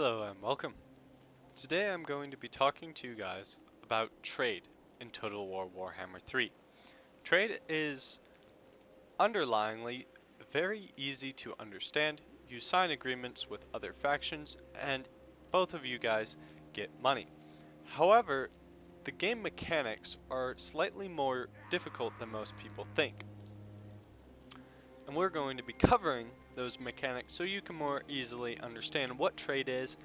Hello and welcome. Today I'm going to be talking to you guys about trade in Total War Warhammer 3. Trade is underlyingly very easy to understand. You sign agreements with other factions and both of you guys get money. However, the game mechanics are slightly more difficult than most people think. And we're going to be covering those mechanics so you can more easily understand what trade is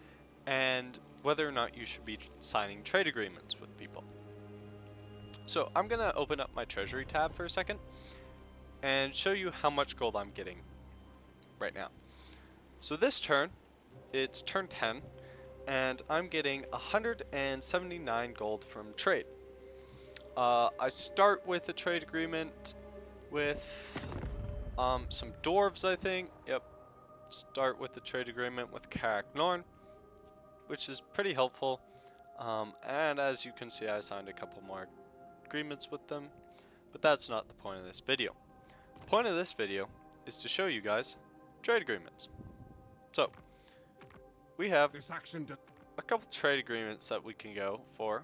and whether or not you should be signing trade agreements with people. So I'm going to open up my treasury tab for a second and show you how much gold I'm getting right now. So this turn, it's turn 10, and I'm getting 179 gold from trade. I start with a trade agreement with some dwarves, I think. Yep. Start with the trade agreement with Karak Norn, which is pretty helpful. And as you can see, I signed a couple more agreements with them, but that's not the point of this video. The point of this video is to show you guys trade agreements. So, we have a couple trade agreements that we can go for.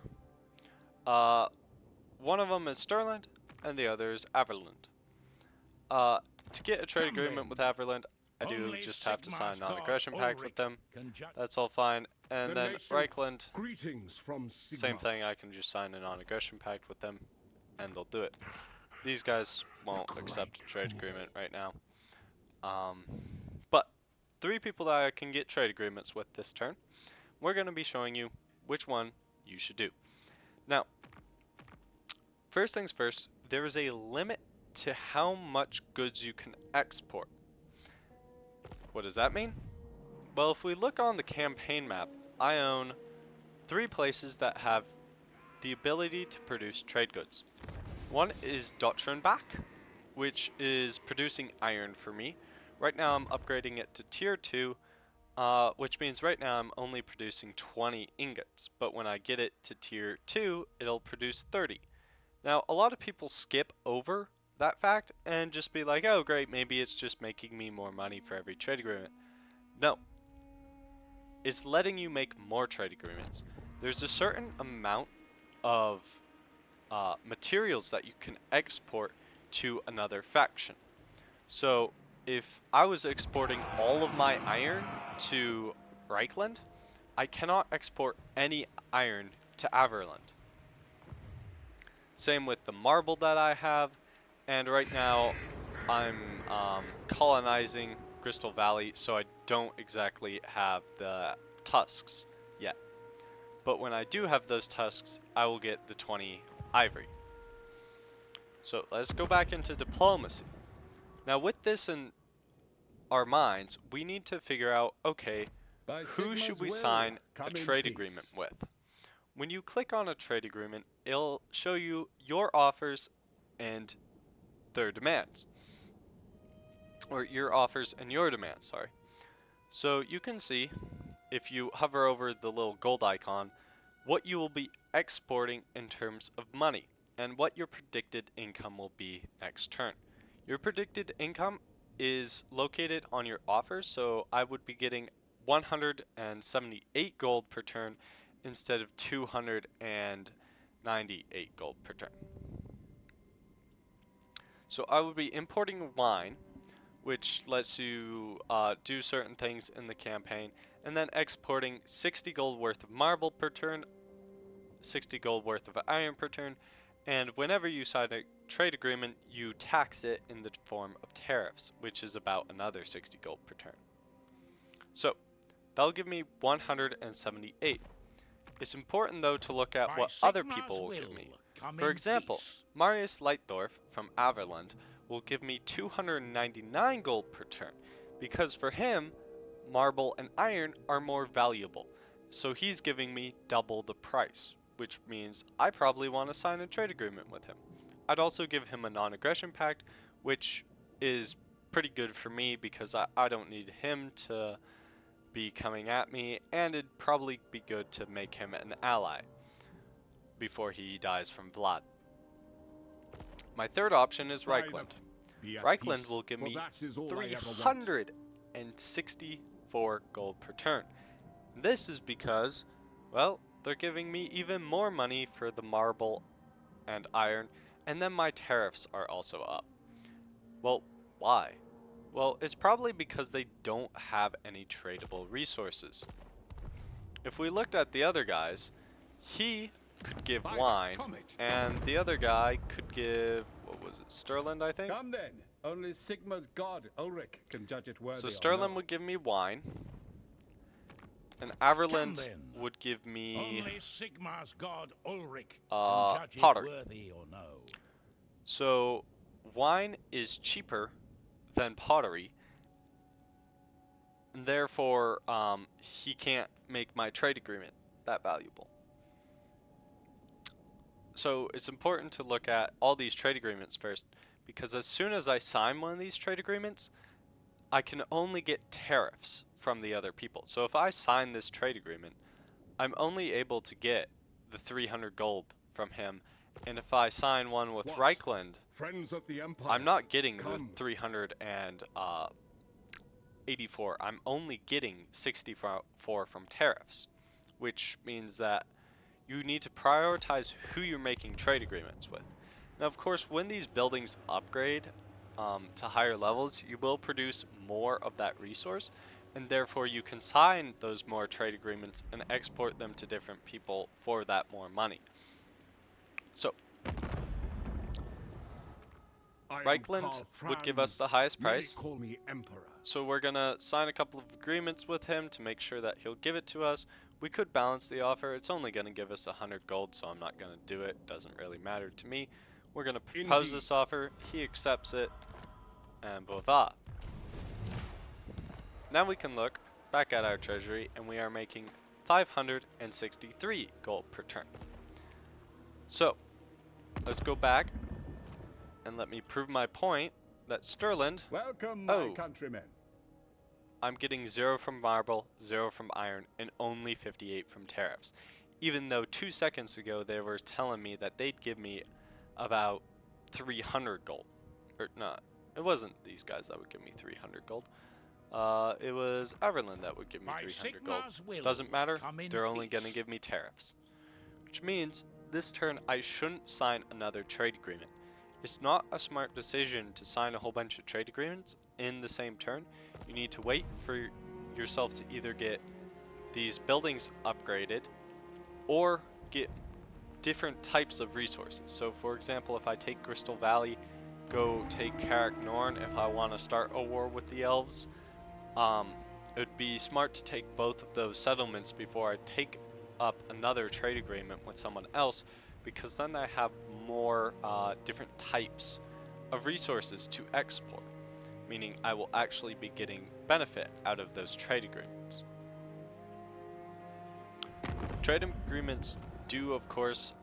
One of them is Stirland, and the other is Averland. To get a trade agreement with Averland, I do just have to sign a non-aggression pact with them. That's all fine. And then Reichland, same thing, I can just sign a non-aggression pact with them, and they'll do it. These guys won't accept a trade agreement right now. But three people that I can get trade agreements with this turn, we're going to be showing you which one you should do. Now, first things first, there is a limit to how much goods you can export. What does that mean? Well, if we look on the campaign map, I own 3 places that have the ability to produce trade goods. One is Dottrenbach, which is producing iron for me. Right now I'm upgrading it to tier 2, which means right now I'm only producing 20 ingots, but when I get it to tier 2, it'll produce 30. Now, a lot of people skip over that fact and just be like, oh great, maybe it's just making me more money for every trade agreement. No. It's letting you make more trade agreements. There's a certain amount of materials that you can export to another faction. So if I was exporting all of my iron to Reichland, I cannot export any iron to Averland. Same with the marble that I have. And right now, I'm colonizing Crystal Valley, so I don't exactly have the tusks yet. But when I do have those tusks, I will get the 20 ivory. So let's go back into diplomacy. Now with this in our minds, we need to figure out, okay, who should we sign a trade agreement with? When you click on a trade agreement, it'll show you your offers and their demands, or your offers and your demands, sorry. So you can see, if you hover over the little gold icon, what you will be exporting in terms of money, and what your predicted income will be next turn. Your predicted income is located on your offers, so I would be getting 178 gold per turn instead of 298 gold per turn. So I would be importing wine, which lets you do certain things in the campaign, and then exporting 60 gold worth of marble per turn, 60 gold worth of iron per turn, and whenever you sign a trade agreement, you tax it in the form of tariffs, which is about another 60 gold per turn. So that'll give me 178. It's important though to look at what other people will give me. For example, Marius Leitdorf from Averland will give me 299 gold per turn, because for him, marble and iron are more valuable. So he's giving me double the price, which means I probably want to sign a trade agreement with him. I'd also give him a non-aggression pact, which is pretty good for me because I don't need him to be coming at me, and it'd probably be good to make him an ally before he dies from Vlad. My third option is Reichland. Reichland will give me 364 gold per turn. This is because, well, they're giving me even more money for the marble and iron, and then my tariffs are also up. Well, why? Well, it's probably because they don't have any tradable resources. If we looked at the other guys, he could give wine, and the other guy could give, what was it, Sterling, I think? Come then. Only Sigma's god, Ulrich, can judge it worthy. So Sterling would give me wine, and Averland would give me only Sigma's god Ulrich can judge pottery. it worthy or no. So wine is cheaper than pottery, and therefore he can't make my trade agreement that valuable. So it's important to look at all these trade agreements first, because as soon as I sign one of these trade agreements, I can only get tariffs from the other people. So if I sign this trade agreement, I'm only able to get the 300 gold from him, and if I sign one with Reichland, Friends of the Empire, I'm not getting the 384. I'm only getting 64 from tariffs, which means that you need to prioritize who you're making trade agreements with. Now, of course, when these buildings upgrade to higher levels, you will produce more of that resource, and therefore you can sign those more trade agreements and export them to different people for that more money. So, Reichland would give us the highest price. Call me Emperor. So we're gonna sign a couple of agreements with him to make sure that he'll give it to us. We could balance the offer. It's only gonna give us 100 gold, so I'm not gonna do it. Doesn't really matter to me. We're gonna propose this offer. He accepts it, and voila. Now we can look back at our treasury, and we are making 563 gold per turn. So let's go back and let me prove my point that Sterling, Welcome, my countrymen. I'm getting 0 from marble, 0 from iron, and only 58 from tariffs. Even though 2 seconds ago they were telling me that they'd give me about 300 gold. Or not, it wasn't these guys that would give me 300 gold. It was Everland that would give me 300 gold. Doesn't matter, they're only going to give me tariffs. Which means this turn I shouldn't sign another trade agreement. It's not a smart decision to sign a whole bunch of trade agreements in the same turn. You need to wait for yourself to either get these buildings upgraded or get different types of resources. So for example, if I take Crystal Valley, go take Carrick Norn, if I want to start a war with the elves, it would be smart to take both of those settlements before I take up another trade agreement with someone else, because then I have more different types of resources to export, meaning I will actually be getting benefit out of those trade agreements. Trade agreements do, of course,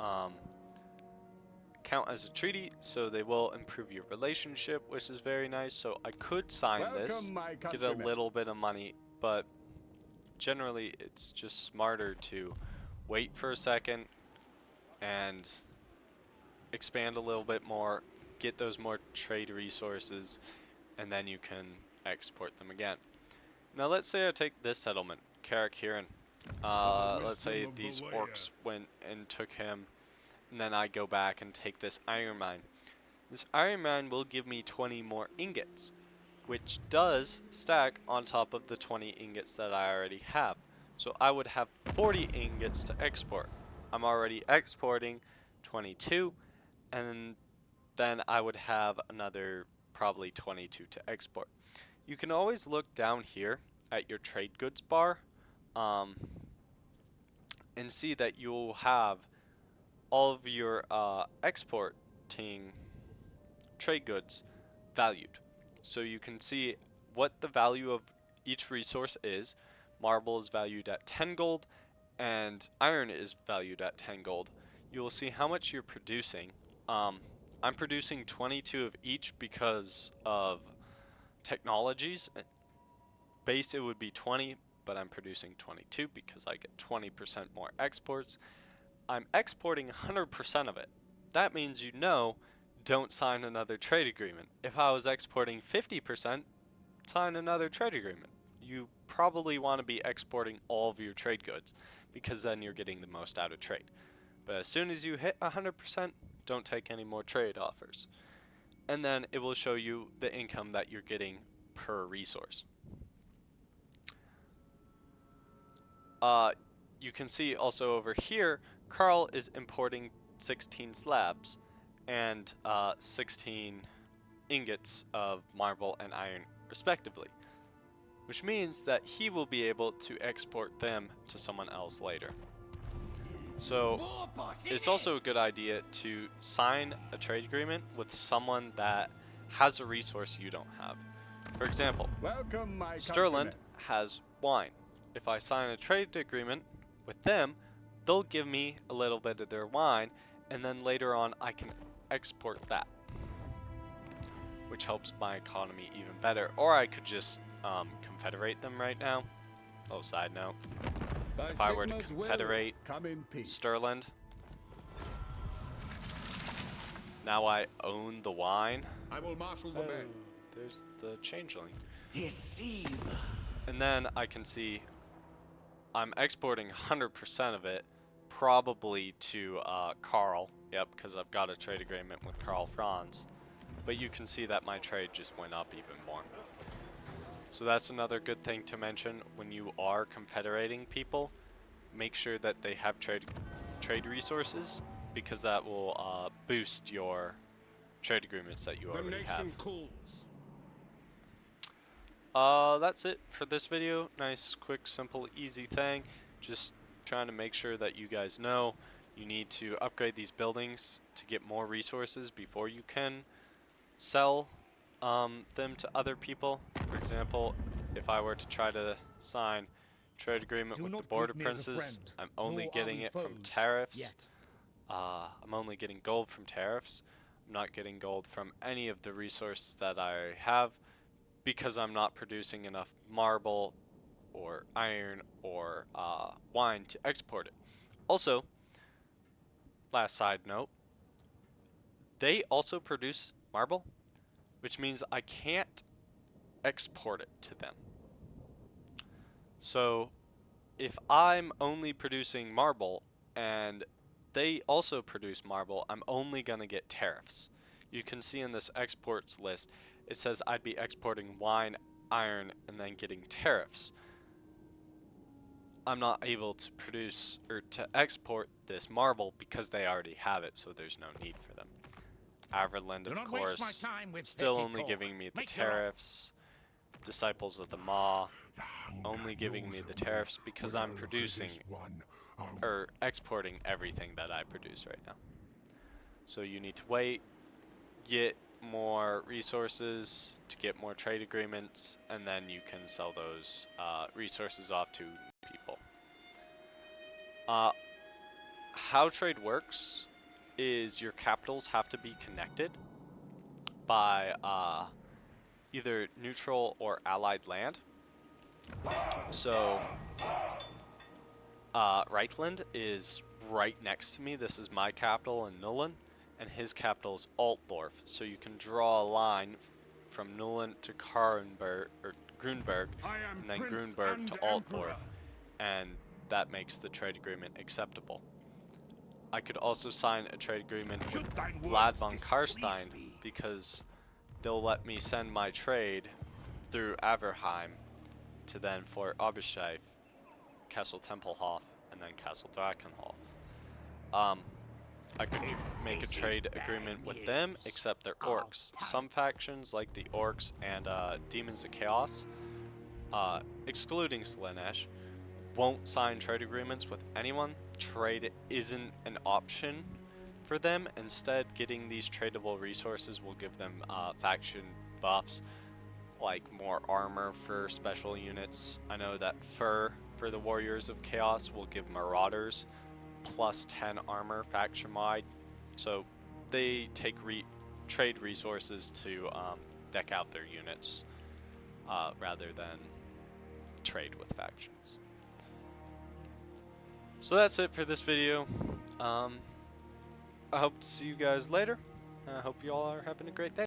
count as a treaty, so they will improve your relationship, which is very nice. So I could sign this, get a little bit of money, but generally it's just smarter to wait for a second and expand a little bit more, get those more trade resources, and then you can export them again. Now let's say I take this settlement, Carrick Huron. Let's say these orcs went and took him, and then I go back and take this iron mine. This iron mine will give me 20 more ingots, which does stack on top of the 20 ingots that I already have. So I would have 40 ingots to export. I'm already exporting 22, and then I would have another probably 22 to export. You can always look down here at your trade goods bar and see that you'll have all of your exporting trade goods valued. So you can see what the value of each resource is. Marble is valued at 10 gold, and iron is valued at 10 gold. You will see how much you're producing. I'm producing 22 of each because of technologies. Base it would be 20, but I'm producing 22 because I get 20% more exports. I'm exporting 100% of it. That means don't sign another trade agreement. If I was exporting 50%, sign another trade agreement. you probably want to be exporting all of your trade goods, because then you're getting the most out of trade. But as soon as you hit 100%, don't take any more trade offers. And then it will show you the income that you're getting per resource. You can see also over here, Carl is importing 16 slabs and 16 ingots of marble and iron respectively, which means that he will be able to export them to someone else later. So it's also a good idea to sign a trade agreement with someone that has a resource you don't have. For example, Welcome, my Sterland countrymen. has wine. If I sign a trade agreement with them, they'll give me a little bit of their wine, and then later on I can export that, which helps my economy even better. Or I could just confederate them right now. Little side note. Thy If I were to Sigma's will confederate come in peace. Sterland, now I own the wine. I will marshal the men. There's the changeling. Deceive. And then I can see I'm exporting 100% of it, probably to Carl. Yep, because I've got a trade agreement with Carl Franz. But you can see that my trade just went up even more. So that's another good thing to mention when you are confederating people. Make sure that they have trade resources, because that will boost your trade agreements that you already have. cools. That's it for this video. Nice, quick, simple, easy thing. Just trying to make sure that you guys know you need to upgrade these buildings to get more resources before you can sell them to other people. For example, if I were to try to sign trade agreement Do with the not border greet me as a princes, friend, I'm only nor are getting we it from foes tariffs. yet. I'm only getting gold from tariffs. I'm not getting gold from any of the resources that I have, because I'm not producing enough marble or iron or wine to export it. Also, last side note, they also produce marble, which means I can't export it to them. So if I'm only producing marble and they also produce marble, I'm only going to get tariffs. You can see in this exports list, it says I'd be exporting wine, iron, and then getting tariffs. I'm not able to produce or to export this marble because they already have it, so there's no need for them. Averland, Do of not waste course, my time with still petty only talk. giving me the Make your own. tariffs. Disciples of the Maw, only giving me the tariffs because I'm producing or exporting everything that I produce right now. So you need to wait, get more resources to get more trade agreements, and then you can sell those resources off to people. How trade works is your capitals have to be connected by either neutral or allied land. So Reichland is right next to me. This is my capital in Nullen, and his capital is Altdorf. So you can draw a line from Nullen to Grunberg, and then Grunberg to Altdorf, and that makes the trade agreement acceptable. I could also sign a trade agreement with Vlad von Karstein, because they'll let me send my trade through Averheim to then Fort Oberscheif, Castle Tempelhof, and then Castle Drachenhof. I could make a trade agreement with them, except they're orcs. Some factions, like the orcs and Demons of Chaos, excluding Slaanesh, won't sign trade agreements with anyone. Trade isn't an option for them. Instead, getting these tradable resources will give them faction buffs, like more armor for special units. I know that Fur for the Warriors of Chaos will give Marauders plus 10 armor faction-wide. So they take trade resources to deck out their units rather than trade with factions. So that's it for this video. I hope to see you guys later. I hope you all are having a great day.